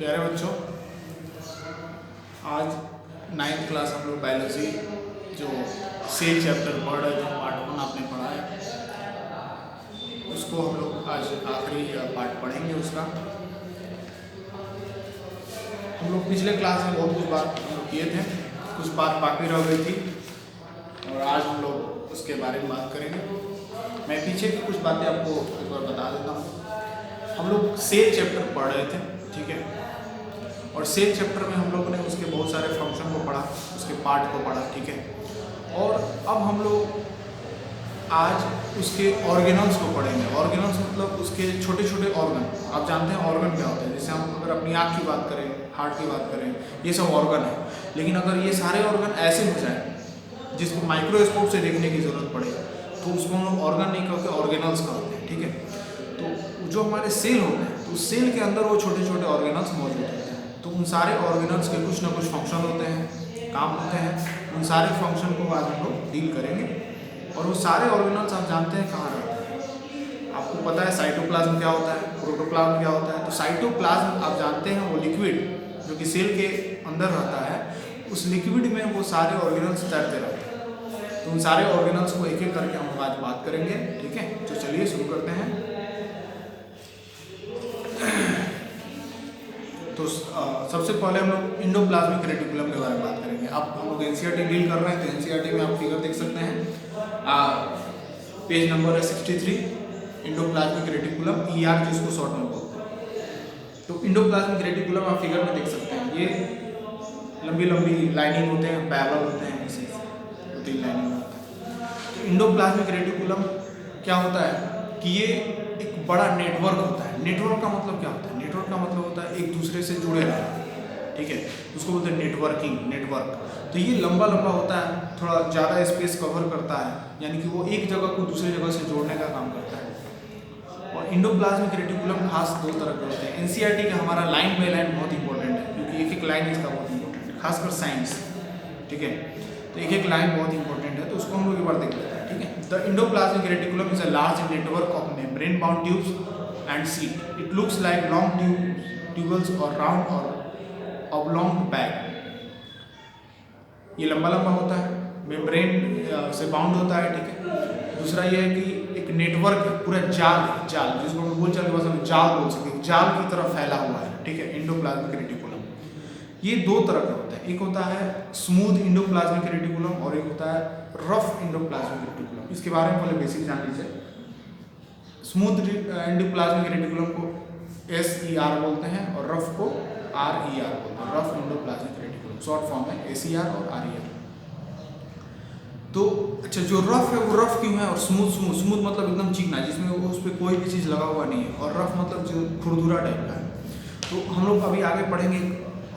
प्यारे बच्चों, आज 9th क्लास हम लोग बायोलॉजी जो सेल चैप्टर पढ़ रहे थे, पार्ट 1 आपने पढ़ा है, उसको हम लोग आज आखिरी पार्ट पढ़ेंगे। उसका हम लोग पिछले क्लास में बहुत कुछ बात हम लोग किए थे, कुछ बात बाकी रह गई थी और आज हम लोग उसके बारे में बात करेंगे। मैं पीछे की कुछ बातें आपको एक बार बता देता हूँ। हम लोग सेल चैप्टर पढ़ रहे थे, ठीक है, और सेल चैप्टर में हम लोगों ने उसके बहुत सारे फंक्शन को पढ़ा, उसके पार्ट को पढ़ा, ठीक है। और अब हम लोग आज उसके ऑर्गेनल्स को पढ़ेंगे। ऑर्गेनल्स मतलब उसके छोटे छोटे ऑर्गन। आप जानते हैं ऑर्गन क्या होता है। जैसे हम अगर अपनी आँख की बात करें, हार्ट की बात करें, ये सब ऑर्गन है। लेकिन अगर ये सारे ऑर्गन ऐसे हो जाए जिसको माइक्रोस्कोप से देखने की ज़रूरत पड़े तो उसको हम लोग ऑर्गन नहीं कहते, ऑर्गेनल्स कहते हैं, ठीक है। तो जो हमारे सेल होते हैं, तो सेल के अंदर वो छोटे छोटे ऑर्गेनल्स मौजूद होते हैं। तो उन सारे ऑर्गेनल्स के कुछ ना कुछ फंक्शन होते हैं, काम होते हैं। उन सारे फंक्शन को आज हम लोग डील करेंगे। और वो सारे ऑर्गेनल्स आप जानते हैं कहाँ रहते हैं। आपको पता है साइटोप्लाज्म क्या होता है, प्रोटोप्लाज्म क्या होता है। तो साइटोप्लाज्म आप जानते हैं, वो लिक्विड जो कि सेल के अंदर रहता है, उस लिक्विड में वो सारे ऑर्गेनल्स तैरते रहते हैं। तो उन सारे ऑर्गेनल्स को एक एक करके हम आज बात करेंगे, ठीक है। तो चलिए शुरू करते हैं। तो सबसे पहले हम लोग इंडोप्लाज्मिक रेटिकुलम के बारे में बात करेंगे। अब हम लोग एनसीईआरटी डील कर रहे हैं, तो एनसीईआरटी में आप फिगर देख सकते हैं, पेज नंबर है 63, इंडोप्लाज्मिक रेटिकुलम, ER जिसको शॉर्ट में बोलते हैं। तो इंडोप्लाज्मिक रेटिकुलम आप फिगर में देख सकते हैं। ये लंबी लंबी लाइनिंग होते हैं, पैरेलल होते हैं, ऐसे 2-3 लाइनिंग होता है। तो इंडोप्लाज्मिक रेटिकुलम क्या होता है कि ये एक बड़ा नेटवर्क होता है। नेटवर्क का मतलब क्या होता है? नेटवर्क का मतलब होता है एक दूसरे से जुड़े रहना, ठीक है। उसको बोलते हैं नेटवर्किंग, नेटवर्क। तो ये लंबा लंबा होता है, थोड़ा ज़्यादा स्पेस कवर करता है, यानी कि वो एक जगह को दूसरी जगह से जोड़ने का काम करता है। और इंडोप्लाज्मिक रेटिकुलम खास 2 तरह के होते हैं। एनसीईआरटी का हमारा लाइन बाय लाइन बहुत इंपॉर्टेंट है, क्योंकि एक एक लाइन इसका बहुत इंपॉर्टेंट है, खासकर साइंस, ठीक है। तो एक एक लाइन बहुत इंपॉर्टेंट है, तो उसको हम लोग एक बार देख लेते हैं, ठीक है। The endoplasmic reticulum is a large network of membrane bound tubes and seat. It looks like long tubules और राउंड और ऑब्लॉन्ग बैग। ये लंबा लंबा होता है, मेम्ब्रेन से बाउंड होता है, ठीक है। दूसरा ये है कि एक नेटवर्क है, पूरा जाल है, जाल जिसको हम बोलचाल की भाषा में जाल बोल सकते हैं, जाल की तरह फैला हुआ है, ठीक है, इंडोप्लाज्मिक रेटिकुलम। ये 2 तरह के होते हैं। एक होता है स्मूथ इंडोप्लाज्मिक रेटिकुलम और एक होता है रफ इंडोप्लाज्मिक रेटिकुलम। इसके बारे में पहले बेसिक जान लीजिए। स्मूथ इंडोप्लाज्मिक रेटिकुलम को SER बोलते हैं और रफ को RER बोलते हैं, rough endoplasmic reticulum. Short form है SER और RER। तो अच्छा, जो रफ है वो रफ क्यों है और स्मूथ स्मूथ मतलब एकदम चिकना, जिसमें उस पर कोई भी चीज़ लगा हुआ नहीं है, और रफ मतलब जो खुरदुरा टाइप का है। तो हम लोग अभी आगे पढ़ेंगे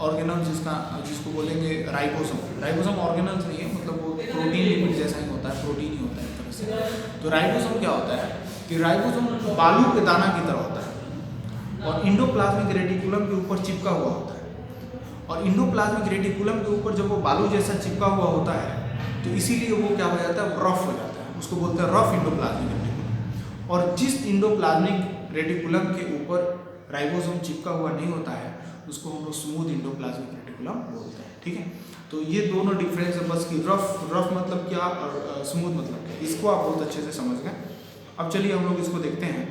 ऑर्गेनल जिसको बोलेंगे राइबोसोम। राइबोसोम ऑर्गेनल्स नहीं है, मतलब वो प्रोटीन लिपिड जैसा ही होता है, प्रोटीन ही होता है एक तरह से। तो राइबोसोम क्या होता है कि राइबोसोम बालू के दाना की तरह होता है और इंडोप्लाज्मिक रेटिकुलम के ऊपर चिपका हुआ होता है। और इंडोप्लाज्मिक रेटिकुलम के ऊपर जब वो बालू जैसा चिपका हुआ होता है, तो इसीलिए वो क्या हो जाता है, रफ हो जाता है। उसको बोलते हैं रफ इंडोप्लाज्मिक रेटिकुलम। और जिस इंडोप्लाज्मिक रेटिकुलम के ऊपर राइबोसोम चिपका हुआ नहीं होता है, उसको हम लोग स्मूथ इंडोप्लाज्मिक रेटिकुलम बोलते हैं, ठीक है। तो ये दोनों डिफरेंस है बस कि रफ मतलब क्या और स्मूथ मतलब क्या, इसको आप बहुत अच्छे से समझ गए। अब चलिए हम लोग इसको देखते हैं,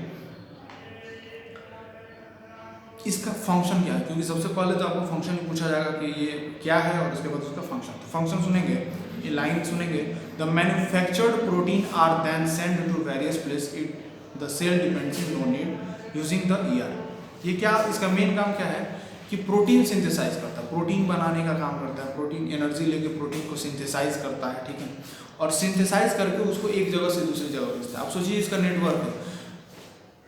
इसका फंक्शन क्या है, क्योंकि सबसे पहले तो आपको फंक्शन पूछा जाएगा कि ये क्या है और उसके बाद उसका फंक्शन। तो फंक्शन सुनेंगे, ये लाइन सुनेंगे, the manufactured protein are then send to various place it the cell depends no need using the ER। ये क्या, इसका मेन काम क्या है कि प्रोटीन सिंथेसाइज करता है, प्रोटीन बनाने का काम करता है। प्रोटीन एनर्जी लेके प्रोटीन को सिंथेसाइज करता है, ठीक है, और सिंथेसाइज करके उसको एक जगह से दूसरी जगह भेजता है। आप सोचिए इसका नेटवर्क है,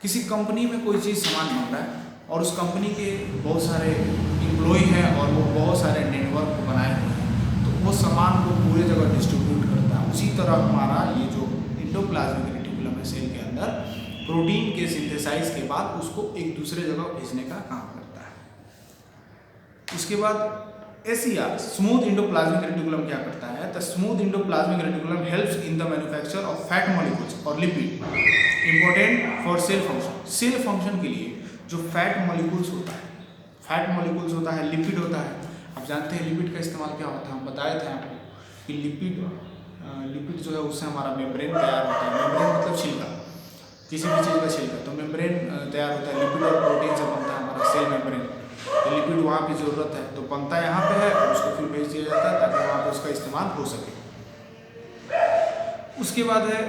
किसी कंपनी में कोई चीज़ सामान बन रहा है और उस कंपनी के बहुत सारे एम्प्लॉय हैं और वो बहुत सारे नेटवर्क बनाए हुए हैं, तो वो सामान को पूरे जगह डिस्ट्रीब्यूट करता है। उसी तरह हमारा ये जो इंडोप्लाज्मिक रेटिकुलम है सेल के अंदर, प्रोटीन के सिंथेसाइज के बाद उसको एक दूसरे जगह भेजने का काम करता है। उसके बाद SER स्मूथ इंडोप्लाज्मिक रेटिकुलम क्या करता है, the smooth endoplasmic reticulum helps in the manufacture of fat molecules और lipid, important for cell function. Cell function के लिए जो फैट मॉलिक्यूल्स होता है, फैट मॉलिक्यूल्स होता है, लिपिड होता है। आप जानते हैं लिपिड का इस्तेमाल क्या होता है, हम बताए थे आपको कि लिपिड जो है उससे हमारा मेम्ब्रेन तैयार होता है। मेम्ब्रेन मतलब छिलका, किसी भी चीज़ का छिलका, तो मेम्ब्रेन तैयार होता है। लिपिड और प्रोटीन से बनता है हमारा सेल मेम्ब्रेन। तो लिपिड वहाँ की ज़रूरत है तो बनता यहाँ पे है और उसको फिर भेज दिया जाता है ताकि वहाँ पे उसका इस्तेमाल हो सके। उसके बाद है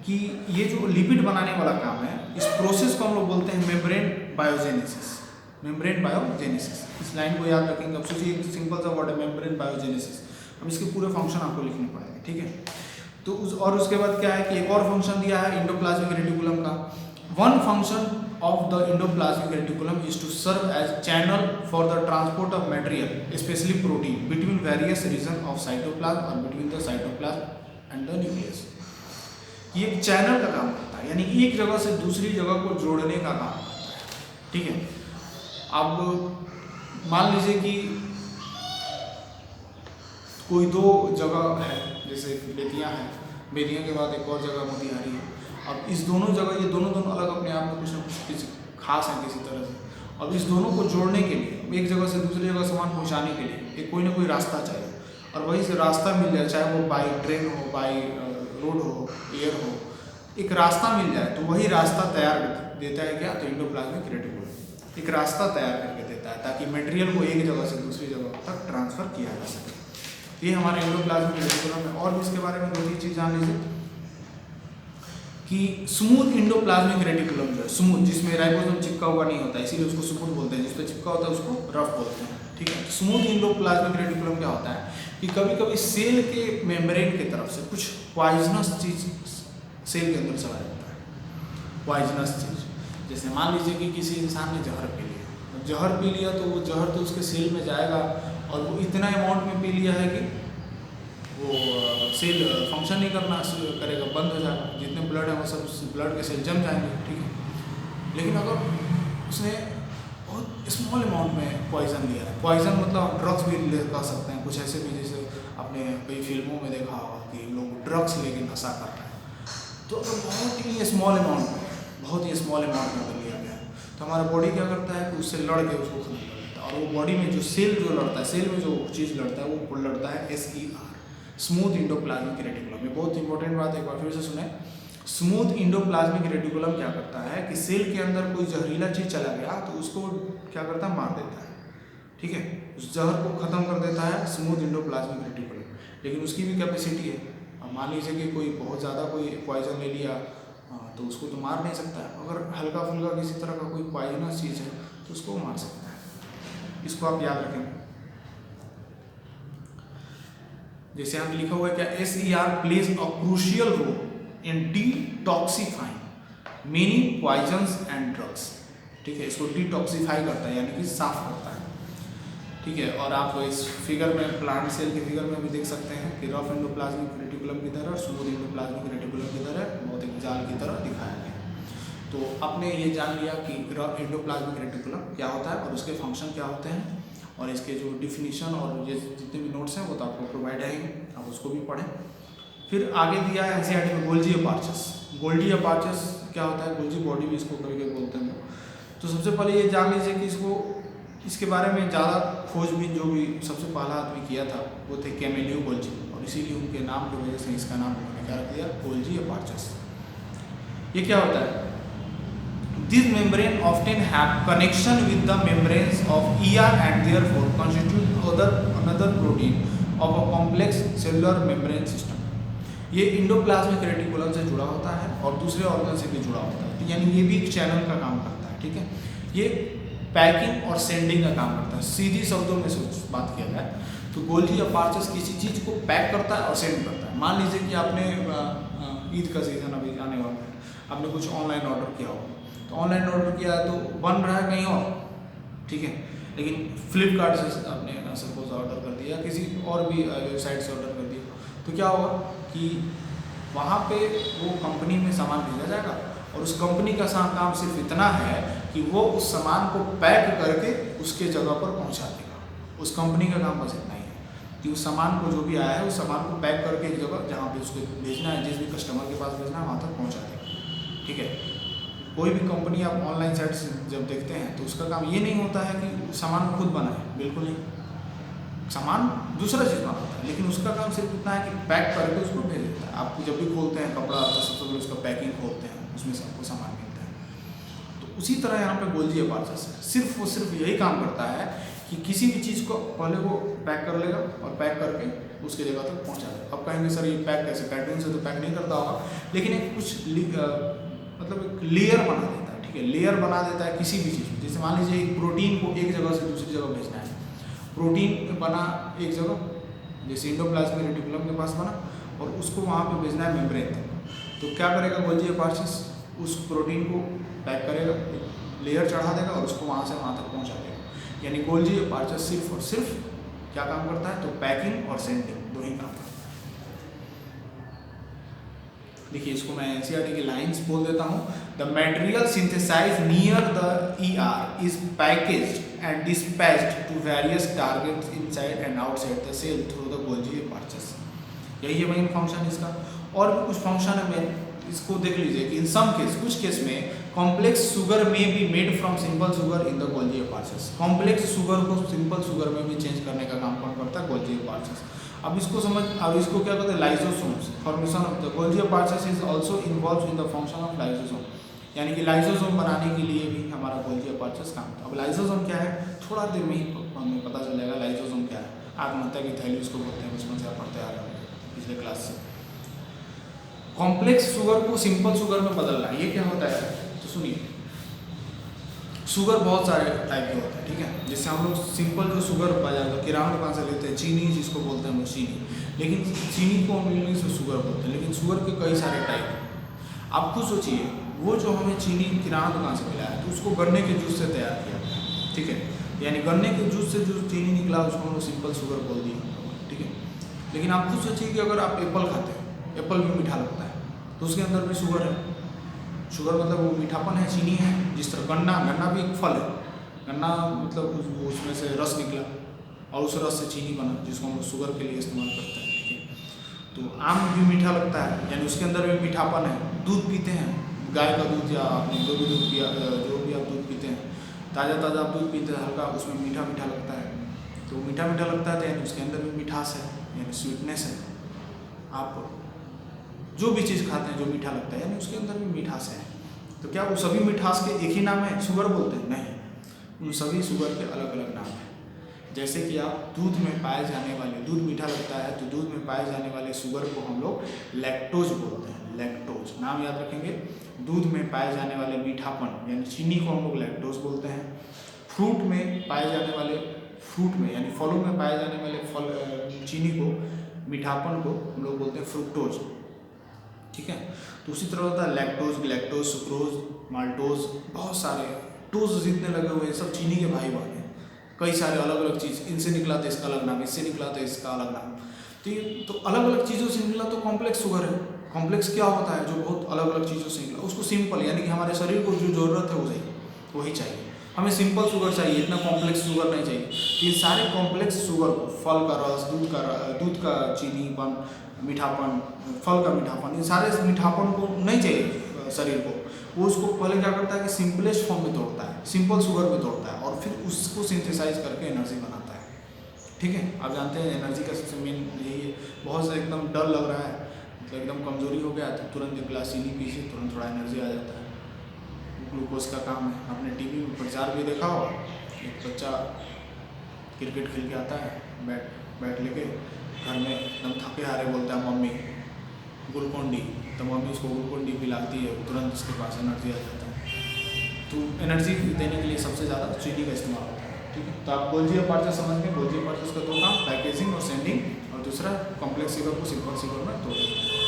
कि ये जो लिपिड बनाने वाला काम है, इस प्रोसेस को हम लोग बोलते हैं मेम्ब्रेन बायोजेनेसिस। मेम्ब्रेन बायोजेनेसिस, इस लाइन को याद रखेंगे। अब सोचिए एक सिंपल सा वर्ड है मेम्ब्रेन बायोजेनेसिस, अब इसके पूरे फंक्शन आपको लिखने पड़ेंगे, ठीक है। तो उसके बाद क्या है कि एक और फंक्शन दिया है इंडोप्लाज्मिक रेटिकुलम का। One function of the endoplasmic reticulum is to serve as channel for the transport of material, especially protein, between various regions of cytoplasm or between the cytoplasm and the nucleus. ये एक channel का काम करता है, यानी एक जगह से दूसरी जगह को जोड़ने का काम करता है, ठीक है। अब मान लीजिए कि कोई दो जगह है, जैसे बेतिया है, बेतिया के बाद एक और जगह मोतिहारी है। अब इस दोनों जगह, ये दोनों अलग अपने आप में कुछ ना कुछ किसी खास है किसी तरह से। अब इस दोनों को जोड़ने के लिए, एक जगह से दूसरी जगह सामान पहुंचाने के लिए एक कोई ना कोई रास्ता चाहिए, और वहीं से रास्ता मिल जाए, चाहे वो बाई ट्रेन हो, बाई रोड हो, एयर हो, एक रास्ता मिल जाए तो वही रास्ता तैयार देता है क्या, तो इंडोप्लाज्मिक रेटिकुलम एक रास्ता तैयार करके देता है ताकि मटेरियल को एक जगह से दूसरी जगह तक ट्रांसफ़र किया जा सके। ये हमारे इंडोप्लाज्मिक रेटिकुलम है। और भी इसके बारे में दो तीन चीज़ जान लीजिए कि स्मूथ इंडोप्लाज्मिक रेटिकुलम जो है, स्मूथ, जिसमें राइबोसोम चिपका हुआ नहीं होता है, इसीलिए उसको स्मूथ बोलते हैं। जिस पे चिपका होता है उसको रफ बोलते हैं, ठीक है। स्मूथ इंडोप्लाज्मिक रेटिकुलम क्या होता है कि कभी कभी सेल के मेम्ब्रेन की तरफ से कुछ पॉइजनस चीज सेल के अंदर चला जाता है। पॉइजनस चीज, जैसे मान लीजिए कि किसी इंसान ने जहर पी लिया, जहर पी लिया तो वो जहर तो उसके सेल में जाएगा, और वो इतना अमाउंट में पी लिया है कि वो सेल फंक्शन नहीं करना करेगा, बंद हो जाएगा। जितने ब्लड है वो सब ब्लड के सेल जम जाएंगे, ठीक है। लेकिन अगर उसने बहुत स्मॉल अमाउंट में पॉइजन लिया है, पॉइजन मतलब आप ड्रग्स भी कह सकते हैं, कुछ ऐसे भी जैसे आपने कई फिल्मों में देखा होगा कि लोग ड्रग्स लेके नशा कर रहे हैं, तो अगर बहुत ही स्मॉल अमाउंट में, बहुत ही स्मॉल अमाउंट में अगर लिया गया है तो हमारा बॉडी क्या करता है कि उससे लड़ के उसको खत्म कर देता है। और वो बॉडी में जो सेल जो लड़ता है, सेल में जो चीज़ लड़ता है वो लड़ता है SER, स्मूथ इंडोप्लाज्मिक रेटिकुलम। ये बहुत इंपॉर्टेंट बात है, एक बार फिर से सुने। स्मूथ इंडोप्लाज्मिक रेटिकुलम क्या करता है कि सेल के अंदर कोई जहरीला चीज चला गया तो उसको क्या करता है, मार देता है, ठीक है, उस जहर को खत्म कर देता है स्मूथ इंडोप्लाज्मिक रेटिकुलम। लेकिन उसकी भी कैपेसिटी है। अब मान लीजिए कि कोई बहुत ज़्यादा कोई पॉइजन ले लिया तो उसको तो मार नहीं सकता है। अगर हल्का फुल्का किसी तरह का कोई पॉइजनस चीज़ है तो उसको मार सकता है। इसको आप याद रखेंगे। जैसे यहाँ लिखा हुआ है क्या, SER plays a crucial role in detoxifying many poisons and drugs, ठीक है। इसको डिटॉक्सिफाई करता है यानी कि साफ करता है, ठीक है। और आप इस फिगर में, प्लांट सेल के फिगर में भी देख सकते हैं कि रफ इंडोप्लाज्मिक रेटिकुलम की तरह और स्मूथ इंडोप्लाज्मिक रेटिकुलम की तरह बहुत एक जाल की तरह दिखाया गया। तो आपने ये जान लिया कि रफ इंडोप्लाज्मिक रेटिकुलम क्या होता है और उसके फंक्शन क्या होते हैं, और इसके जो डिफिनीशन और ये जितने भी नोट्स हैं वो तो आपको प्रोवाइड रहेंगे, आप उसको भी पढ़ें। फिर आगे दिया है NCERT में गोल्जी अपार्चस। गोल्जी अपार्चस क्या होता है, गोल्जी बॉडी भी इसको कभी कभी बोलते हैं। तो सबसे पहले ये जान लीजिए कि इसके बारे में ज़्यादा खोजबीन जो भी सबसे पहला आदमी किया था वो थे कैमिलियो गोल्जी, और इसीलिए उनके नाम की वजह से इसका नाम उन्होंने क्या रख दिया, गोल्जी अपार्चस। ये क्या होता है, These membrane often have connection with the membranes of ER and therefore constitute another protein of a complex cellular membrane system. ये इंडोप्लाज्मिक रेटिकुलम से जुड़ा होता है और दूसरे ऑर्गन से भी जुड़ा होता है, यानी ये भी एक चैनल का काम करता है, ठीक है। ये पैकिंग और सेंडिंग का काम करता है। सीधी शब्दों में बात किया जाए तो गोल्जी अपार्चस किसी चीज़ को पैक करता है और सेंड करता है। मान लीजिए कि आपने ईद का सीज़न अभी आने वाला है, आपने कुछ ऑनलाइन ऑर्डर किया हो, तो ऑनलाइन ऑर्डर किया है तो बन रहा है कहीं और, ठीक है, लेकिन फ्लिपकार्ट से आपने सपोज ऑर्डर कर दिया, किसी और भी वेबसाइट से ऑर्डर कर दिया, तो क्या होगा कि वहाँ पे वो कंपनी में सामान भेजा जाएगा और उस कंपनी का काम सिर्फ इतना है कि वो उस सामान को पैक करके उसके जगह पर पहुँचा देगा। उस कंपनी का काम बस इतना ही है कि उस सामान को जो भी आया है उस सामान को पैक करके एक जगह जहाँ पे उसको भेजना है, जिस भी कस्टमर के पास भेजना है वहाँ तक पहुँचा देगा, ठीक है। कोई भी कंपनी आप ऑनलाइन साइट से जब देखते हैं तो उसका काम ये नहीं होता है कि सामान खुद बनाए, बिल्कुल नहीं। सामान दूसरा चीज़ बनाता है, लेकिन उसका काम सिर्फ इतना है कि पैक करके उसको भेज देता है। आप जब भी खोलते हैं कपड़ा तो सबसे पहले उसका पैकिंग खोलते हैं, उसमें से आपको सामान मिलता है। तो उसी तरह यहाँ पे गोल्जी अपार्चस है, सिर्फ वो सिर्फ यही काम करता है कि किसी भी चीज़ को पहले वो पैक कर लेगा और पैक करके उसकी जगह तक पहुँचा देगा। अब कहेंगे सर ये पैक कैसे, कार्टून से तो पैक नहीं करता होगा, लेकिन एक कुछ मतलब एक लेयर बना देता है, ठीक है, लेयर बना देता है किसी भी चीज़ में। जैसे मान लीजिए एक प्रोटीन को एक जगह से दूसरी जगह भेजना है, प्रोटीन बना एक जगह, जैसे इंडोप्लाज्मिक रेटिकुलम के पास बना, और उसको वहाँ पे भेजना है मेम्ब्रेन तक। तो क्या करेगा गोल्जी अपार्चस, उस प्रोटीन को पैक करेगा, लेयर चढ़ा देगा और उसको वहाँ से वहाँ तक पहुँचा देगा। यानी गोल्जी अपार्चस सिर्फ और सिर्फ क्या काम करता है, तो पैकिंग और सेंडिंग दो ही काम करता है। देखिए इसको मैं एनसीईआरटी की लाइंस बोल देता हूँ। The material synthesized near the ER is packaged and dispatched to various targets inside and outside the cell through the Golgi apparatus. यही है मेन फंक्शन इसका। और भी कुछ फंक्शन है मेन, इसको देख लीजिए कि इन सम केस, कुछ केस में complex sugar may be made from simple sugar in the Golgi apparatus. Complex sugar को सिंपल शुगर में भी चेंज करने का काम कौन करता है, गोल्जी अपार्चस। अब इसको क्या कहते हैं, lysosomes. Formation of the Golgi apparatus is also involve in the function of lysosome, यानी कि लाइसोसोम बनाने के लिए भी हमारा गोल्जी अपार्चस काम था। अब लाइसोसोम क्या है, थोड़ा देर में ही हमें पता चलेगा लाइसोसोम क्या है। आत्महत्या की थैली उसको बोलते हैं, बचपन से आप पढ़ते आ रहे हैं पिछले क्लास से। कॉम्प्लेक्स शुगर को सिंपल शुगर में बदलना, ये क्या होता है, तो सुनिए। शुगर बहुत सारे टाइप के होते हैं, ठीक है। जैसे हम लोग सिंपल जो शुगर बाजार में किराना दुकान से लेते हैं, चीनी जिसको बोलते हैं वो चीनी, लेकिन चीनी को हम इंग्लिश में शुगर बोलते हैं, लेकिन शुगर के कई सारे टाइप हैं। आप खुद सोचिए, वो जो हमें चीनी किराना दुकान से मिला है तो उसको गन्ने के जूस से तैयार किया, ठीक है, यानी गन्ने के जूस से जो चीनी निकला उसको हम लोग सिंपल शुगर बोल दिए, ठीक है। लेकिन आप खुद सोचिए कि अगर आप एप्पल खाते हैं, एप्पल भी मीठा लगता है, तो उसके अंदर भी शुगर है। शुगर मतलब वो मीठापन है, चीनी है। जिस तरह गन्ना भी एक फल है, गन्ना मतलब उसमें से रस निकला और उस रस से चीनी बना, जिसको हम शुगर के लिए इस्तेमाल करते हैं, ठीक है। तो आम भी मीठा लगता है, यानी उसके अंदर भी मीठापन है। दूध पीते हैं, गाय का दूध या आपने जो भी दूध पिया, जो भी आप दूध पीते हैं, ताज़ा आप दूध पीते हैं, हल्का उसमें मीठा लगता है। तो मीठा लगता है तो यानी उसके अंदर भी मिठास है, यानी स्वीटनेस है। आप जो भी चीज़ खाते हैं जो मीठा लगता है, यानी उसके अंदर भी मिठास है। तो क्या वो सभी मिठास के एक ही नाम है, शुगर बोलते हैं? नहीं, उन सभी शुगर के अलग अलग नाम हैं। जैसे कि आप दूध में पाए जाने वाले, दूध मीठा लगता है तो दूध में पाए जाने वाले शुगर को हम लोग लैक्टोज बोलते हैं। लैक्टोज नाम याद रखेंगे। दूध में पाए जाने वाले मीठापन यानी चीनी को हम लोग लैक्टोज बोलते हैं। फ्रूट में पाए जाने वाले, फ्रूट में यानी फलों में पाए जाने वाले फल चीनी को, मीठापन को हम लोग बोलते हैं फ्रुक्टोज, ठीक है। तो उसी तरह होता है लैक्टोज, ग्लैक्टोज, सुक्रोज, माल्टोज, बहुत सारे टोज जितने लगे हुए हैं सब चीनी के भाई बहन हैं। कई सारे अलग अलग चीज़, इनसे निकला तो इसका अलग नाम, इससे निकला तो इसका अलग नाम। तो ये तो अलग अलग चीज़ों से निकला तो कॉम्प्लेक्स शुगर है। कॉम्प्लेक्स क्या होता है, जो बहुत अलग अलग चीज़ों से निकला, उसको सिंपल यानी कि हमारे शरीर को जो ज़रूरत है वही चाहिए। हमें सिंपल शुगर चाहिए, इतना कॉम्प्लेक्स शुगर नहीं चाहिए। तो ये सारे कॉम्प्लेक्स शुगर को, फल का रस, दूध का चीनीपन, मीठापन, फल का मीठापन, इन सारे मीठापन को नहीं चाहिए शरीर को। वो उसको पहले क्या करता है कि सिंपलेस्ट फॉर्म में तोड़ता है, सिंपल शुगर में तोड़ता है और फिर उसको सिंथेसाइज करके एनर्जी बनाता है, ठीक है। आप जानते हैं एनर्जी का सबसे मेन यही है। बहुत से एकदम डर लग रहा है, मतलब एकदम कमजोरी हो गया तो तुरंत एक गिलास चीनी पीजिए, तुरंत थोड़ा एनर्जी आ जाता है। ग्लूकोज का काम है। आपने टीवी में प्रचार भी देखा होगा, एक बच्चा क्रिकेट खेल के आता है, बैट लेके घर में एकदम थके हारे बोलता है मम्मी ग्लूकोन डी, तो मम्मी उसको ग्लूकोन डी पिलाती है, तुरंत उसके पास एनर्जी आ जाता है। तो एनर्जी देने के लिए सबसे ज़्यादा चीनी का इस्तेमाल होता है, ठीक है। तो आप गोल्जी अपार्चस समझ गए। गोल्जी अपार्चस का दो काम, पैकेजिंग और सेंडिंग, और दूसरा कॉम्प्लेक्स शुगर को सिंपल शुगर में तोड़ देता है।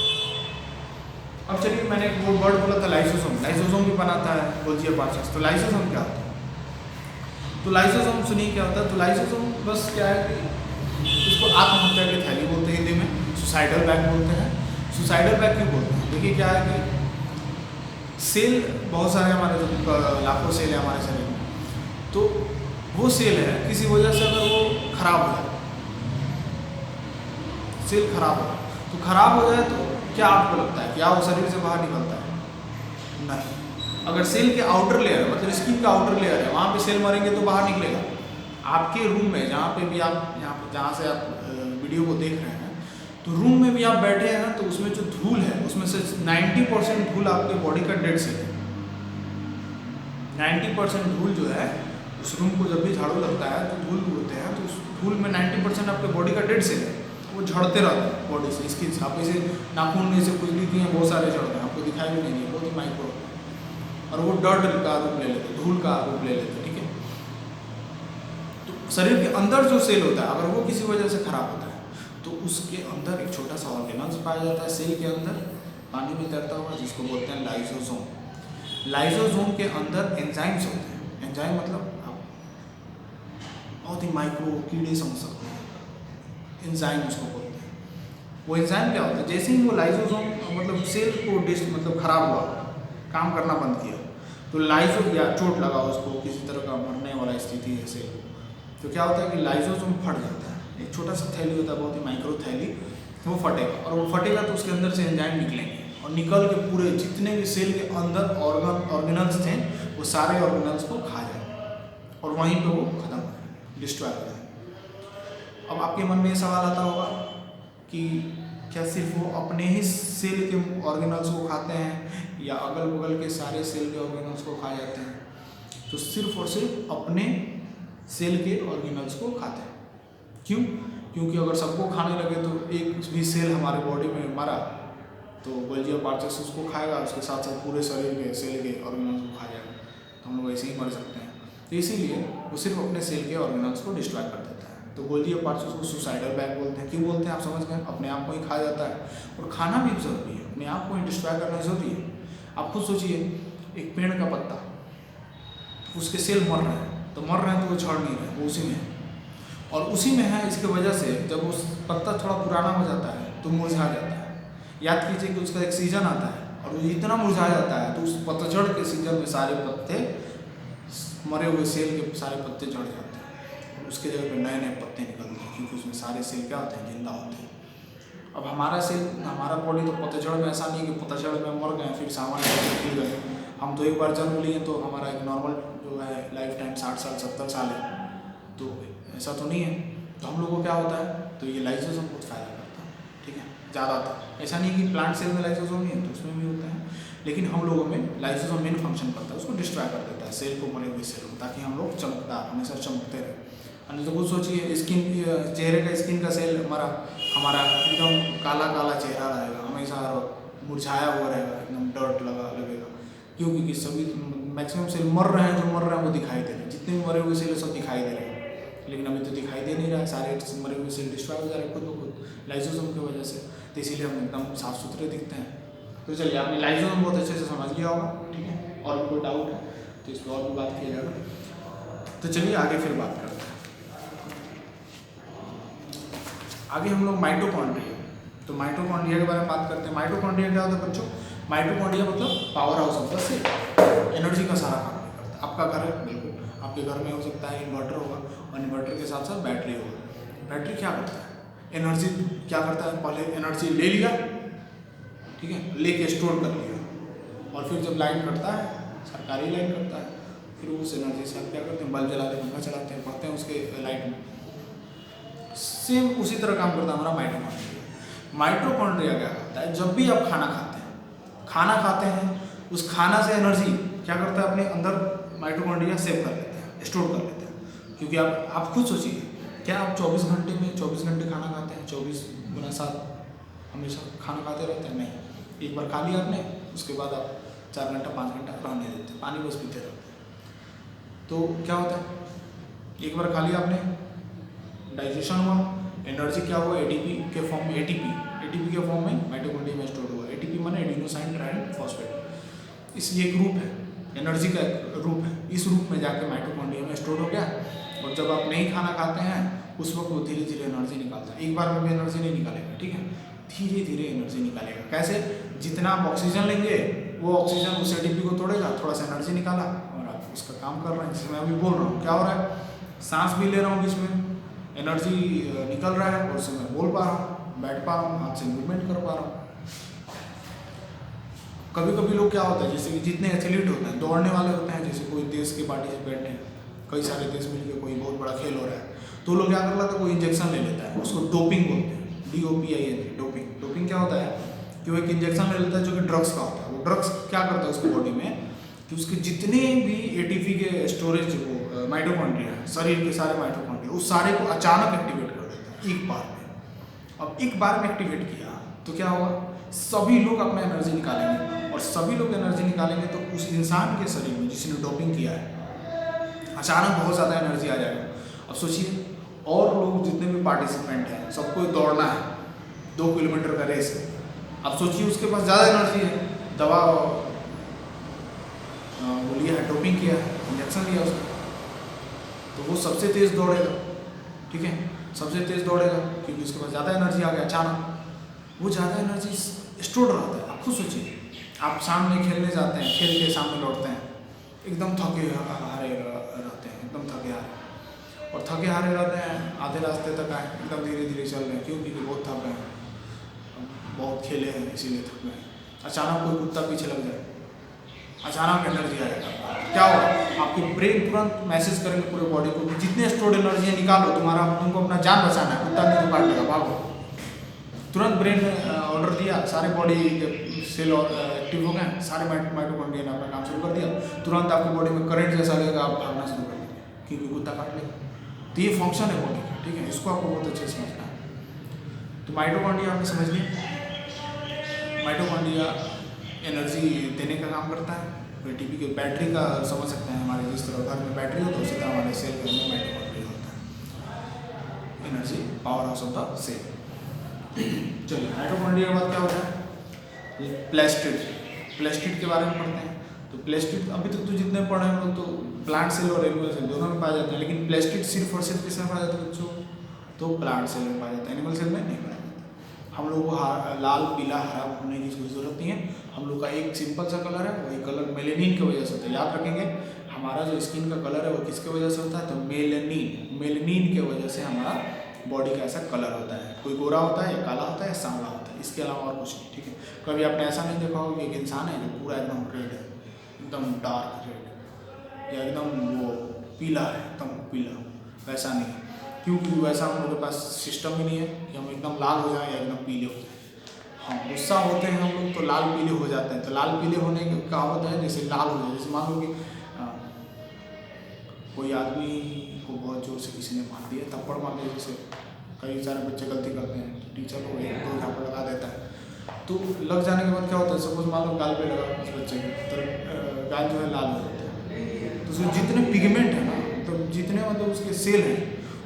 अब चलिए, मैंने एक वो वर्ड बोला था लाइसोसोम, लाइसोसोम भी बनाता है गोल्जी अपार्चस। तो लाइसोसोम क्या होता है, तो लाइसोसोम सुनिए क्या होता है। तो लाइसोसोम बस क्या है कि इसको आत्महत्या की थैली बोलते हैं, हिंदी में सुसाइडल बैग बोलते हैं। सुसाइडल बैग क्यों बोलते हैं, देखिए क्या है कि सेल बहुत सारे हमारे, जो लाखों सेल है हमारे शरीर में, तो वो सेल है किसी वजह से अगर वो खराब हो जाए, सेल खराब हो जाए, तो खराब हो जाए तो क्या आपको लगता है क्या वो शरीर से बाहर निकलता है? नहीं, अगर सेल के आउटर लेयर मतलब स्किन का आउटर लेयर है वहाँ पे सेल मरेंगे तो बाहर निकलेगा। आपके रूम में जहाँ पे भी आप जहाँ से आप वीडियो को देख रहे हैं तो रूम में भी आप बैठे हैं तो उसमें जो धूल है उसमें से 90% धूल आपके बॉडी का डेड सेल है। 90% धूल जो है उस रूम को जब भी झाड़ू लगता है तो धूल उड़ते हैं तो उस धूल में 90% आपके बॉडी का डेड सेल है, वो झड़ते रहते हैं बॉडी से। इसकी आप इसे नाखून में से खुजली किए बहुत सारे झड़ते हैं, आपको दिखाई भी नहीं है, बहुत ही माइक्रो, और वो डर्ट का रूप ले लेते, धूल का रूप ले लेते। ठीक है, तो शरीर के अंदर जो सेल होता है अगर वो किसी वजह से खराब होता है तो उसके अंदर एक छोटा सा ऑर्गेनल्स पाया जाता है सेल के अंदर पानी में तैरता हुआ, जिसको बोलते हैं लाइसोसोम। लाइसोसोम के अंदर एंजाइम्स होते हैं। एंजाइम मतलब बहुत ही माइक्रो कीड़े समझ सकते हैं, एंजाइम उसको बोलते हैं। वो एंजाइम क्या होता है, जैसे ही वो लाइसोसोम मतलब सेल को मतलब खराब हुआ, काम करना बंद किया, तो लाइसो या चोट लगा उसको, किसी तरह का मरने वाला स्थिति है सेल, तो क्या होता है कि लाइसोसोम फट जाता है। एक छोटा सा थैली होता है, बहुत ही माइक्रो थैली, वो फटेगा, और वो फटेगा तो उसके अंदर से एंजाइम निकलेंगे और निकल के पूरे जितने भी सेल के अंदर ऑर्गेनल्स थे वो सारे ऑर्गेनल्स को खा जाएंगे और वहीं पे वो खत्म हो जाएंगे, डिस्ट्रॉय हो जाएंगे। अब आपके मन में ये सवाल आता होगा कि क्या सिर्फ वो अपने ही सेल के ऑर्गेनल्स को खाते हैं या अगल बगल के सारे सेल के ऑर्गेनल्स को खा जाते हैं? तो सिर्फ और सिर्फ अपने सेल के ऑर्गेनल्स को खाते हैं। क्यों? क्योंकि अगर सबको खाने लगे तो एक भी सेल हमारे बॉडी में मरा तो गोल्जी अपार्चस उसको खाएगा, उसके साथ साथ पूरे शरीर के सेल के ऑर्गेनल्स को खा जाएगा, तो हम लोग ऐसे ही मर सकते हैं। तो इसीलिए वो सिर्फ अपने सेल के ऑर्गेनल्स को डिस्ट्रॉय कर देता है। तो गोल्जी अपार्चस को सुसाइडल बैग बोलते हैं। क्यों बोलते हैं आप समझ गए? अपने आप को ही खा जाता है, और खाना भी जरूरी है, अपने आप को ही डिस्ट्रॉय करना जरूरी है। आप खुद सोचिए, एक पेड़ का पत्ता, उसके सेल मर रहे हैं तो मर रहे हैं, तो वो झड़ नहीं रहे, वो उसी में है, और उसी में है। इसके वजह से जब उस पत्ता थोड़ा पुराना हो जाता है तो मुरझा जाता है। याद कीजिए कि उसका एक सीजन आता है और वो इतना मुरझा जाता है तो उस पतझड़ के सीजन में सारे पत्ते, मरे हुए सेल के सारे पत्ते झड़ जाते हैं और उसके जगह पे नए नए पत्ते निकलते हैं, क्योंकि उसमें सारे सेल क्या होते हैं, जिंदा होते हैं। अब हमारा सेल, हमारा बॉडी तो पतझड़ में ऐसा नहीं कि पतझड़ में मर गए फिर सामान्य खिल गए। हम तो एक बार जन्म लिए तो हमारा एक नॉर्मल जो है लाइफ टाइम 60 साल 70 साल है, तो ऐसा तो नहीं है। तो हम लोग को क्या होता है, तो ये लाइसोसोम बहुत फायदा करता है। ठीक है, ज़्यादा था, ऐसा नहीं कि प्लांट सेल में लाइसोसोम नहीं है, तो उसमें भी होता है, लेकिन हम लोगों में लाइसोसोम मेन फंक्शन करता है, उसको डिस्ट्रॉय कर देता है सेल को, मरे हुए सेल को, ताकि हम लोग चमकदार हमेशा चमकते रहे। तो कुछ सोचिए, स्किन, चेहरे का स्किन का सेल मरा, हमारा एकदम काला काला चेहरा रहेगा, हमेशा मुरझाया हुआ रहेगा, एकदम डर्ट लगेगा। क्यों? क्योंकि सभी मैक्सिमम सेल मर रहे हैं, जो मर रहे हैं वो दिखाई दे रहे हैं, जितने भी मरे हुए सेल सब दिखाई दे रहे हैं, लेकिन अभी तो दिखाई दे नहीं रहा है, सारे मरे हुए सेल डिस्ट्रॉय हो जा रहे हैं खुद ब खुद लाइसोसोम की वजह से। तो इसीलिए हम एकदम साफ सुथरे दिखते हैं। तो चलिए, आपने लाइसोसोम बहुत अच्छे से समझ लिया होगा। ठीक है, और भी कोई डाउट है तो इस पर और भी बात किया जाएगा। तो चलिए आगे फिर बात करते हैं। आगे हम लोग माइटोकॉन्ड्रिया, तो माइटोकॉन्ड्रिया के बारे में बात करते हैं। माइटोकॉन्ड्रिया क्या होता है बच्चों? माइटोकॉन्ड्रिया मतलब power house of the cell, energy का सारा काम करता है। आपका घर है, बिल्कुल आपके घर में हो सकता है इन्वर्टर होगा, और इन्वर्टर के साथ साथ बैटरी होगा। बैटरी क्या करता है? एनर्जी क्या करता है? पहले एनर्जी ले लिया, ठीक है, लेके स्टोर कर लिया, और फिर जब लाइन कटता है, सरकारी लाइन कटता है, फिर उस एनर्जी से आप क्या करते हैं? बल्ब जलाते हैं, पंखा चलाते हैं, पढ़ते हैं उसके लाइट में। सेम उसी तरह काम करता है हमारा माइटोकॉन्ड्रिया। माइटोकॉन्ड्रिया क्या करता है? जब भी आप खाना खाते हैं, उस खाना से एनर्जी क्या करता है? अपने अंदर माइटोकॉन्ड्रिया सेव कर लेते हैं, स्टोर कर लेते हैं। क्योंकि आप खुद सोचिए, क्या आप 24 घंटे में 24 घंटे खाना खाते हैं? 24x7 हमेशा खाना खाते रहते हैं? नहीं, एक बार खा लिया आपने, उसके बाद आप 4 घंटा 5 घंटा रहने देते हैं, पानी बस पीते रहते हैं। तो क्या होता है? एक बार खा लिया आपने, डाइजेशन हुआ, एनर्जी क्या हुआ? एटीपी के फॉर्म में, एटीपी के फॉर्म में माइटोकॉन्ड्रिया में स्टोर हुआ। एटीपी माने एडिनोसाइन ट्राइफॉस्फेट, इस ये एक रूप है, एनर्जी का एक रूप है। इस रूप में जाके माइटोकॉन्ड्रिया में स्टोर हो गया, और जब आप नहीं खाना खाते हैं उस वक्त वो धीरे धीरे एनर्जी निकालता है। एक बार में भी एनर्जी नहीं निकालेगा, ठीक है, धीरे धीरे एनर्जी निकालेगा। कैसे? जितना आप ऑक्सीजन लेंगे वो ऑक्सीजन उस एटीपी को तोड़ेगा, थोड़ा सा एनर्जी निकाला और आप उसका काम कर रहे हैं। जैसे मैं अभी बोल रहा हूँ, क्या हो रहा है? सांस भी ले रहा हूँ, जिसमें एनर्जी निकल रहा है, और उससे मैं बोल पा रहा हूँ, बैठ पा रहा हूँ, हाथ से मूवमेंट कर पा रहा हूँ। कभी कभी लोग क्या होता है, जैसे कि जितने एथलीट होते हैं, दौड़ने वाले होते हैं, जैसे कोई देश के पार्टिसिपेंट हैं, कई सारे देश मिलकर कोई बहुत बड़ा खेल हो रहा है, तो लोग क्या कर लेता है, कोई इंजेक्शन ले लेता है, उसको डोपिंग बोलते हैं, DOPING, डोपिंग। डोपिंग क्या होता है कि वो एक इंजेक्शन ले लेता है जो कि ड्रग्स का होता है। वो ड्रग्स क्या करता है उसकी बॉडी में कि उसके जितने भी ATP के स्टोरेज, वो माइटोकॉन्ड्रिया है, शरीर के सारे माइटोकॉन्ड्रिया, उस सारे को अचानक एक्टिवेट कर देता है एक बार में। अब एक बार में एक्टिवेट किया तो क्या होगा, सभी लोग अपना एनर्जी निकालेंगे, और सभी लोग एनर्जी निकालेंगे तो उस इंसान के शरीर में जिसने डोपिंग किया है अचानक बहुत ज़्यादा एनर्जी आ जाएगा। अब सोचिए, और लोग जितने भी पार्टिसिपेंट हैं सबको दौड़ना है, 2 किलोमीटर का रेस है। अब सोचिए उसके पास ज़्यादा एनर्जी है, दवा वो लिया है, डोपिंग किया है, इंजेक्शन लिया उसने, तो वो सबसे तेज़ दौड़ेगा, ठीक है, सबसे तेज़ दौड़ेगा क्योंकि उसके पास ज़्यादा एनर्जी आ गया अचानक। वो ज़्यादा एनर्जी स्टोर रहता है। आप खुद सोचिए, आप सामने खेलने जाते हैं, खेल के सामने लौटते हैं, एकदम थके हारे रहते हैं, एकदम थके हारे, और थके हारे रहते हैं, आधे रास्ते तक आए, एकदम धीरे धीरे चल रहे हैं, क्यों, क्योंकि बहुत थक गए हैं, बहुत खेले हैं इसीलिए थक गए हैं। अचानक कोई कुत्ता पीछे लग जाए, अचानक एनर्जी आएगा, क्या होगा, आपकी ब्रेन तुरंत मैसेज करेंगे पूरे बॉडी को कि जितने स्टोर्ड एनर्जी है निकालो, तुमको अपना जान बचाना है, कुत्ता नहीं तो काट लेगा, भागो। तुरंत ब्रेन ने ऑर्डर दिया, सारे बॉडी के सेल और एक्टिव हो गए, सारे माइटोकॉन्ड्रिया ने अपना काम शुरू कर दिया, तुरंत आपकी बॉडी में करंट जैसा लगेगा, आप भागना शुरू कर देंगे क्योंकि कुत्ता काट लेगा। तो ये फंक्शन है बॉडी का, ठीक है, इसको आपको बहुत अच्छे से समझना है। तो माइटोकॉन्ड्रिया आपने समझ लिया, माइटोकॉन्ड्रिया एनर्जी देने का काम करता है। ATP की बैटरी का समझ सकते हैं, हमारे जिस तरह घर में बैटरी होता है उसी तरह हमारे सेल के अंदर माइटोकॉन्ड्रिया होता है, energy power house of the cell. चलिए, माइटोकॉन्ड्रिया के बाद क्या होता है, प्लास्टिड। प्लास्टिड के बारे में पढ़ते हैं। तो प्लास्टिड अभी तक तो जितने पढ़े हैं हम लोग, तो प्लांट सेल और एनिमल सेल दोनों में पाए जाते हैं, लेकिन प्लास्टिड सिर्फ और सिर्फ किसमें पाया जाता है बच्चों, तो प्लांट सेल में पाया जाता है, एनिमल सेल में नहीं पाया जाता। हम लोग को लाल, पीला, हरा होने की कोई जरूरत नहीं है, हम लोग का एक सिंपल सा कलर है, वही कलर मेलेनिन की वजह से होता है। याद रखेंगे, हमारा जो स्किन का कलर है वो किसके वजह से होता है, तो मेलेनिन के वजह से हमारा बॉडी का ऐसा कलर होता है। कोई गोरा होता है या काला होता है या सांवला होता है, इसके अलावा और कुछ नहीं, ठीक है। कभी आपने ऐसा नहीं देखा होगा कि एक इंसान है जो पूरा एकदम रेड है, एकदम डार्क रेड, या एकदम वो पीला है, एकदम पीला, वैसा नहीं है, क्योंकि वैसा हम लोग के पास सिस्टम ही नहीं है कि हम एकदम लाल हो जाएं या एकदम पीले हो जाएं। हाँ, गुस्सा होते हैं हम लोग तो लाल पीले हो जाते हैं। तो लाल पीले होने की कहावत है, जैसे लाल हो जाए, जैसे मान लो कि कोई आदमी को बहुत जोर से किसी ने मार दिया, थप्पड़ मार दिया, जैसे कई सारे बच्चे गलती करते हैं, टीचर को 1-2 झापड़ लगा देता है, तो लग जाने के बाद क्या होता है, सपोज मान लो गाल पे लगा उस बच्चे के, तो गाल जो है लाल हो जाता है। तो उसमें जितने पिगमेंट है ना, तो जितने मतलब उसके सेल हैं,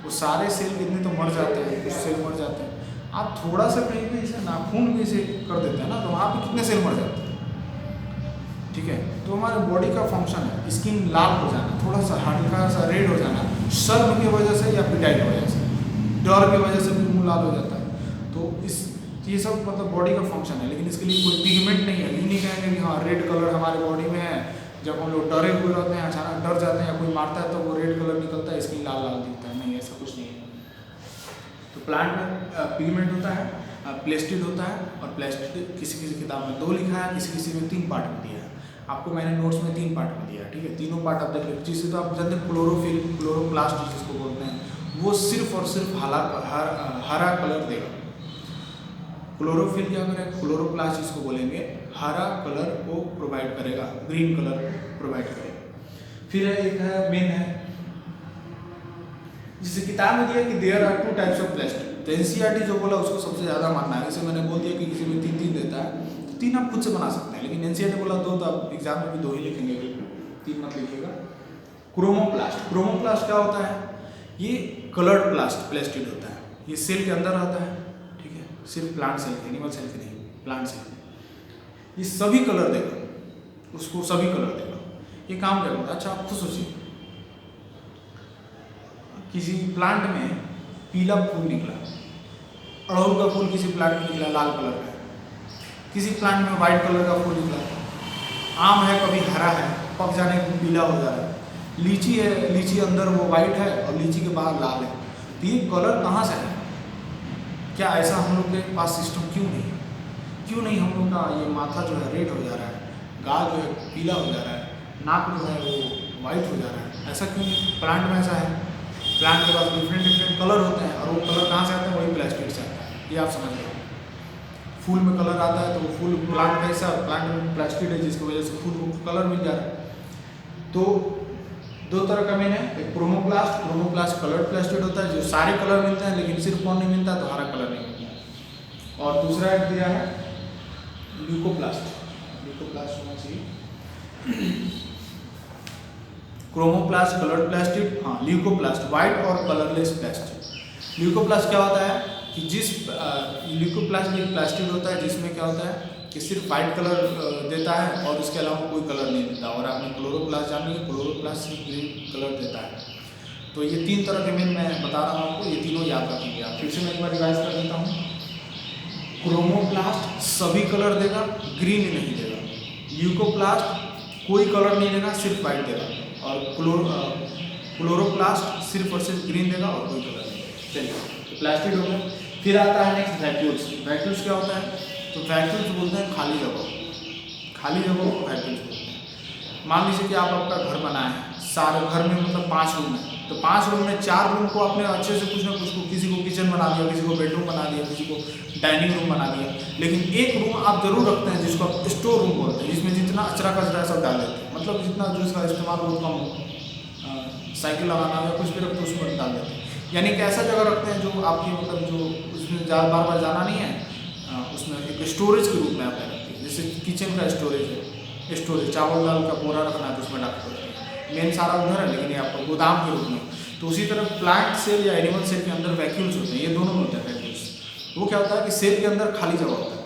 वो सारे सेल कितने तो मर जाते हैं, कुछ सेल मर जाते हैं। आप थोड़ा सा कहीं पे इसे नाखून भी इसे कर देते हैं ना, तो वहाँ पे कितने सेल मर जाते हैं, ठीक है। तो हमारे बॉडी का फंक्शन है, स्किन लाल हो जाना, थोड़ा सा हल्का सा रेड हो जाना, शर्म की वजह से या पिटाई की वजह से, डर की वजह से भी मुँह लाल हो जाता है। तो ये सब मतलब बॉडी का फंक्शन है, लेकिन इसके लिए कोई पिगमेंट नहीं है। ये नहीं कहेंगे कि हाँ रेड कलर हमारे बॉडी में है, जब हम लोग डरे हुए रहते हैं, अचानक डर जाते हैं या कोई मारता है तो वो रेड कलर निकलता है, स्किन लाल लाल दिखता है, नहीं, ऐसा कुछ नहीं है। तो प्लांट में पिगमेंट होता है, प्लास्टिड होता है, और प्लास्टिड किसी किसी किताब में 2 लिखा है, किसी किसी में 3 पार्ट में दिया है। आपको मैंने नोट्स में 3 पार्ट में दिया है, ठीक है। तीनों पार्ट आप देख लीजिए। जिससे तो आप जानते हैं क्लोरोफिल, क्लोरोप्लास्ट जिसको बोलते हैं, वो सिर्फ और सिर्फ हरा कलर देगा। क्लोरोफिल क्या करेगा, क्लोरोप्लास्ट जिसको बोलेंगे, हरा कलर को प्रोवाइड करेगा, ग्रीन कलर प्रोवाइड करेगा। फिर एक है मेन है, जिसे किताब में दिया कि there are 2 types of plastid. तो NCERT जो बोला उसको सबसे ज़्यादा मानना है। जैसे मैंने बोल दिया कि किसी में 3 देता है, तो 3 आप खुद से बना सकते हैं, लेकिन NCERT बोला 2, तो आप एग्जाम में भी 2 ही लिखेंगे, 3 मत लिखिएगा। क्रोमोप्लास्ट, क्रोमोप्लास्ट क्या होता है, ये कलर्ड प्लास्टिड होता है, ये सेल के अंदर रहता है, ठीक है, सिर्फ प्लांट सेल के, एनिमल सेल के नहीं, प्लांट सेल के। ये सभी कलर देगा, उसको सभी कलर देगा। ये काम क्या करता है, अच्छा आप खुद सोचिए, किसी प्लांट में पीला फूल निकला, अड़हुल का फूल किसी प्लांट में निकला लाल कलर का, किसी प्लांट में वाइट कलर का फूल निकला, आम है कभी हरा है, पक जाने पर पीला हो जा रहा है, लीची है, लीची अंदर वो वाइट है और लीची के बाहर लाल है। तो ये कलर कहाँ से है, क्या ऐसा हम लोग के पास सिस्टम क्यों नहीं है? क्यों नहीं हम लोग का ये माथा जो है रेड हो जा रहा है, गाल जो है पीला हो जा रहा है, नाक जो है वो वाइट हो जा रहा है, ऐसा क्यों नहीं? प्लांट में ऐसा है, प्लांट के पास डिफरेंट डिफरेंट कलर होते हैं और वो कलर कहाँ से आते हैं? वही प्लास्टिड से आता है। ये आप समझ लो, फूल में कलर आता है तो वो फूल प्लांट का हिस्सा, प्लांट में प्लास्टिड है जिसकी वजह से फूल को कलर मिल जा रहा है। तो दो तरह का मेन है, एक क्रोमोप्लास्ट, क्रोमोप्लास्ट कलर्ड प्लास्टिड होता है जो सारे कलर मिलते हैं, लेकिन सिर्फ कौन नहीं मिलता? तो हरा कलर नहीं मिलता। और दूसरा एक दिया है ल्यूकोप्लास्ट, ल्यूकोप्लास्ट होना चाहिए, क्रोमोप्लास्ट कलर्ड प्लास्टिड, हाँ ल्यूकोप्लास्ट व्हाइट और कलरलेस प्लास्टिड। ल्यूकोप्लास्ट क्या होता है कि जिस ल्यूकोप्लास्ट एक प्लास्टिड होता है जिसमें क्या होता है कि सिर्फ वाइट कलर देता है और उसके अलावा कोई कलर नहीं देता। और आपने क्लोरोप्लास्ट जानी है, क्लोरोप्लास्ट सिर्फ ग्रीन कलर देता है। तो ये तीन तरह के मेन मैं बता रहा हूँ आपको, ये तीनों याद रखेंगे आप। फिर से मैं एक बार रिवाइज कर देता हूँ। क्रोमोप्लास्ट सभी कलर देगा, ग्रीन नहीं देगा। ल्यूकोप्लास्ट कोई कलर नहीं देगा, सिर्फ वाइट देगा। और क्लोरोप्लास्ट सिर्फ और सिर्फ ग्रीन देगा और कोई कलर नहीं देगा। चलिए, तो प्लास्टिड हो गया। फिर आता है नेक्स्ट वैक्यूल्स। वैक्यूल्स क्या होता है? तो वैक्यूल्स बोलते हैं खाली जगह, खाली जगह को वैक्यूल्स बोलते हैं। मान लीजिए कि आप आपका घर बनाए हैं, सारे घर में मतलब 5 रूम है, तो 5 रूम में 4 रूम को आपने अच्छे से कुछ ना कुछ, किसी को किचन बना दिया, किसी को बेडरूम बना दिया, किसी को डाइनिंग रूम बना दिया, लेकिन एक रूम आप जरूर रखते हैं जिसको आप स्टोर रूम बोलते हैं, जिसमें जितना अचरा कचरा सब डाल देते हैं, मतलब जितना जो इसका इस्तेमाल बहुत कम हो, साइकिल लगाना या कुछ भी रखते हैं उसमें डाल देते हैं। यानी कि ऐसा जगह रखते हैं जो आपकी मतलब जो उसमें बार बार जाना नहीं है, उसमें एक स्टोरेज के रूप में आप रखते हैं। जैसे किचन का स्टोरेज है, स्टोरेज चावल दाल का बोरा रखना है तो उसमें डाल सकते हैं, मेन सारा उधर है, लेकिन ये आपको गोदाम के रूप में। तो उसी तरह प्लांट सेल या एनिमल सेल के अंदर वैक्यूल्स होते हैं, ये दोनों होते हैं वैक्यूल्स। वो क्या होता है कि सेल के अंदर खाली जगह होता है।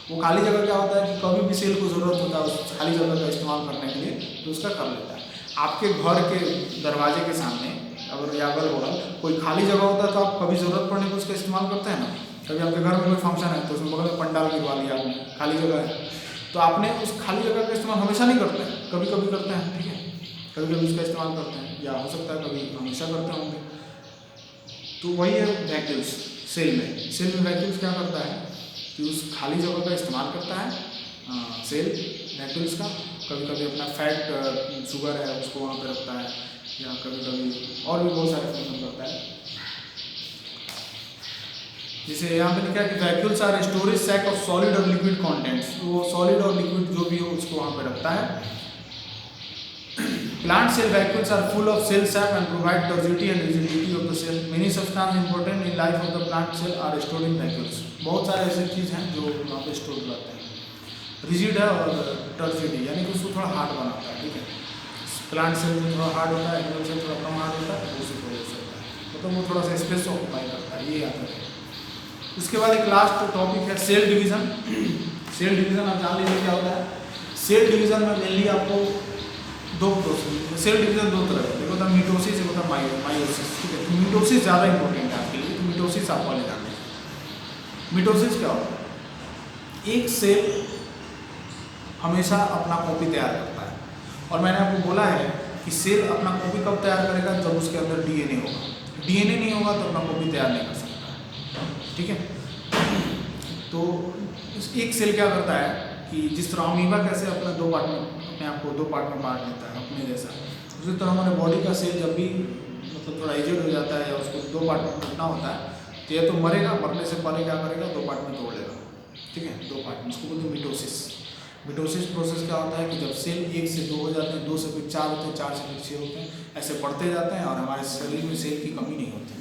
वो खाली जगह क्या होता है कि कभी भी सेल को ज़रूरत होता है उस खाली जगह का इस्तेमाल करने के लिए, तो उसका कर लेता है। आपके घर के दरवाजे के सामने अगर या अगल बगल कोई खाली जगह होता है तो आप कभी ज़रूरत पड़ने पर उसका इस्तेमाल करते हैं ना। कभी आपके घर में कोई फंक्शन है तो उसमें बगल में पंडाल गिरवा लिया आपने, खाली जगह है, तो आपने उस खाली जगह का इस्तेमाल हमेशा नहीं करते हैं, कभी कभी करते हैं, ठीक है, कभी कभी उसका इस्तेमाल करते हैं, या हो सकता है कभी हमेशा करते होंगे। तो वही है वैक्यूल्स सेल में। सेल में वैक्यूल्स क्या करता है कि उस खाली जगह का इस्तेमाल करता है सेल वैक्यूल्स का। कभी कभी अपना फैट शुगर है उसको वहाँ पे रखता है, या कभी कभी और भी बहुत सारे फंक्शन करता है। जैसे यहाँ पे लिखा है कि vacuoles are storage sac of solid और लिक्विड कंटेंट्स। वो सॉलिड और लिक्विड जो भी हो उसको वहाँ पे रखता है। Plant cell vacuoles are full of cell sap and provide turgidity and rigidity of the cell. Many substances important in life of the plant cell are stored in vacuoles. बहुत सारे ऐसे चीज़ हैं जो वहाँ पे स्टोर रहते हैं। रिजिड है और टर्जिडी यानी कि उसको थोड़ा हार्ड बनाता है, ठीक है। प्लांट सेल में थोड़ा हार्ड होता है, एनिमल सेल थोड़ा कम हार्ड होता है, उसी को यूज होता है, मतलब वो थोड़ा सा स्पेस ऑक्यूपाई करता है, ये याद रखें। उसके बाद एक लास्ट टॉपिक है सेल डिवीज़न। सेल डिवीज़न आप जान लीजिए क्या होता है। सेल डिवीज़न में मेनली आपको दो प्रोसेस, सेल डिवीजन दो तरह का, एक होता है मिटोसिस, एक होता है मायोसिस, ठीक है। तो मिटोसिस ज़्यादा इंपॉर्टेंट है आपके लिए, तो मिटोसिस आप पहले जान लीजिए। मिटोसिस क्या होता है? एक सेल हमेशा अपना कॉपी तैयार करता है, और मैंने आपको बोला है कि सेल अपना कॉपी कब तैयार करेगा? जब उसके अंदर डीएनए होगा। डीएनए नहीं होगा तो अपना कॉपी तैयार नहीं कर सकता, ठीक है। तो एक सेल क्या करता है कि जिस तरह अमीबा कैसे अपने दो पार्ट में, अपने आप को दो पार्ट में बांट लेता है अपने जैसा, उसी तरह हमारे बॉडी का सेल जब भी मतलब थोड़ा एजेड हो जाता है या उसको दो पार्ट में टूटना होता है, तो या तो मरेगा, मरने से पहले क्या करेगा? दो पार्ट में तोड़ लेगा, ठीक है, दो पार्ट में। उसको बोलते हैं मिटोसिस। मिटोसिस प्रोसेस क्या होता है कि जब सेल 1 से 2 हो जाते हैं, 2 से फिर 4 होते हैं, 4 से फिर 6 होते हैं, ऐसे बढ़ते जाते हैं, और हमारे शरीर में सेल की कमी नहीं होती।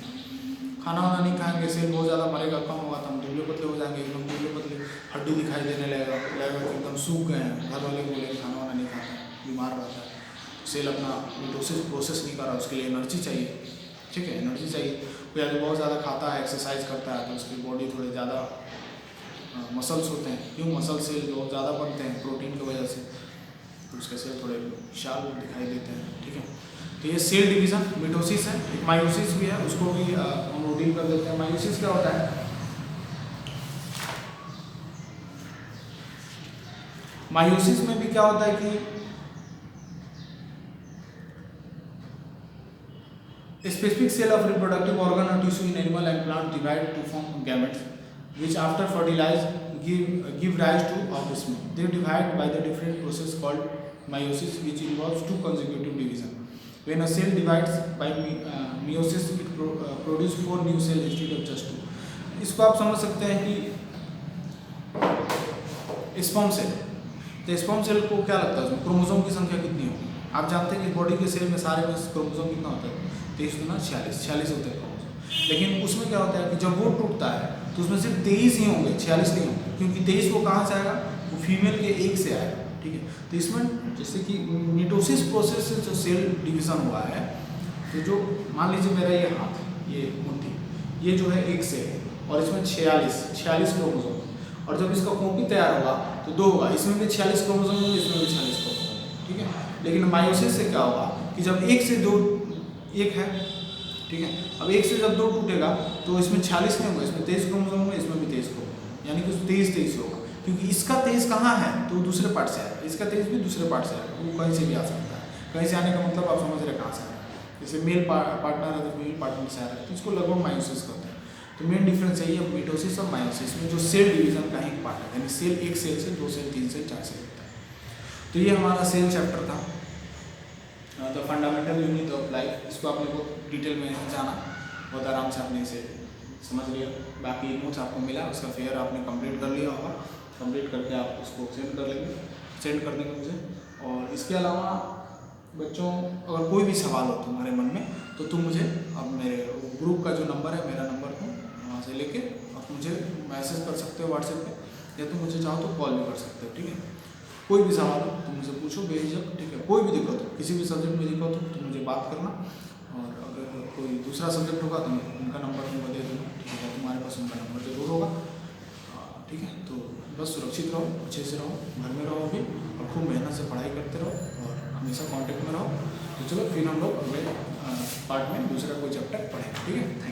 खाना वाना नहीं खाएंगे, सेल बहुत ज़्यादा मरेगा, कम होगा तो हम दुबले पतले हो जाएंगे, एकदम दुबले पतले, हड्डी दिखाई देने लगेगा कि एकदम सूख गए हैं, घर वाले बोलेंगे खाना वाना नहीं खाता, बीमार रहता है। सेल अपना मिटोसिस प्रोसेस नहीं कर रहा, उसके लिए एनर्जी चाहिए, ठीक है, एनर्जी चाहिए। कोई अगर बहुत ज़्यादा खाता है, एक्सरसाइज करता है, तो उसकी बॉडी थोड़े ज़्यादा मसल्स होते हैं, क्यों मसल सेल बहुत ज़्यादा बनते हैं प्रोटीन की वजह से, तो उसके सेल थोड़े विशाल दिखाई देते हैं, ठीक है। तो ये सेल डिवीज़न मिटोसिस है। एक मायोसिस भी है, उसको भी हम डील कर देते हैं। मायोसिस क्या होता है? मायोसिस में भी क्या होता है कि specific cell of reproductive organ और tissue in animal and plant divide to form gametes which after fertilize give rise to offspring. They divide by the different process called meiosis, which involves two consecutive division. When a cell divides by meiosis, it produce 4 new cell instead of just 2. इसको आप समझ सकते हैं कि sperm cell, तो sperm cell को क्या लगता है उसमें क्रोमोसोम की संख्या कितनी होगी? आप जानते हैं कि बॉडी के सेल में सारे में क्रोमोसोम कितना होता है? 23 गुना 46 होते हैं क्रोमोसोम। लेकिन उसमें क्या होता है कि जब वो टूटता है तो उसमें सिर्फ 23 ही होंगे, 46 नहीं होंगे, क्योंकि 23 वो कहाँ से आएगा? वो फीमेल के एक से आएगा, ठीक है। तो इसमें जैसे कि मिटोसिस प्रोसेस से जो सेल डिवीजन हुआ है, तो जो मान लीजिए मेरा ये हाथ, ये मुट्ठी, ये जो है एक सेल है और इसमें 46 क्रोमोसोम, और जब इसका कॉपी तैयार होगा तो 2 होगा, इसमें भी 46 क्रोमोसोम होंगे, इसमें भी 46 क्रोमोसोम, ठीक है। लेकिन मायोसिस से क्या होगा कि जब 1 से 2 एक है, ठीक है, अब 1 से जब 2 टूटेगा तो इसमें 46 नहीं होगा, इसमें 23 क्रोमोसोम होंगे, इसमें भी 23 क्रोमोसोम, यानी कि 23 होगा, क्योंकि इसका 23 कहाँ है? तो दूसरे पार्ट से आएगा, इसका 23 भी दूसरे पार्ट से आएगा, वो कहीं से भी आ सकता है। कहीं से आने का मतलब आप समझ रहे कहाँ से आएगा, जैसे मेल पार्टनर है तो मेल पार्टनर से आ रहा है, तो इसको लगभग मायोसिस कहते हैं। तो मेन डिफरेंस यही है मिटोसिस और मायोसिस में, जो सेल डिवीजन का ही पार्ट है, यानी सेल एक सेल से 2 सेल 3 सेल 4 सेल होता है। तो ये हमारा सेल चैप्टर था, the fundamental unit of life. इसको आपने बहुत डिटेल में जाना, बहुत आराम से आपने इसे समझ लिया। बाकी नोट्स आपको मिला, उसका फेयर आपने कंप्लीट कर लिया होगा, कंप्लीट करके आप उसको सेंड कर देंगे मुझे। और इसके अलावा बच्चों, अगर कोई भी सवाल हो तुम्हारे मन में तो तुम मुझे अब मेरे ग्रुप का जो नंबर है, मेरा नंबर तुम वहाँ से लेके आप मुझे मैसेज कर सकते हो व्हाट्सएप पे, या तुम मुझे चाहो तो कॉल भी कर सकते हो, ठीक है। कोई भी सवाल हो तुम मुझे पूछो बेझिझक, ठीक है। कोई भी दिक्कत हो, किसी भी सब्जेक्ट में दिक्कत हो तो मुझे बात करना, और अगर कोई दूसरा सब्जेक्ट होगा तो मैं उनका नंबर तुमको दे दूँगा, ठीक है। तुम्हारे पास उनका नंबर जरूर होगा, ठीक है। तो बस सुरक्षित रहो, अच्छे से रहो, घर में रहो अभी, और खूब मेहनत से पढ़ाई करते रहो और हमेशा कांटेक्ट में रहो। तो चलो फिर हम लोग अगले पार्ट में दूसरा कोई चैप्टर पढ़ेंगे, ठीक है।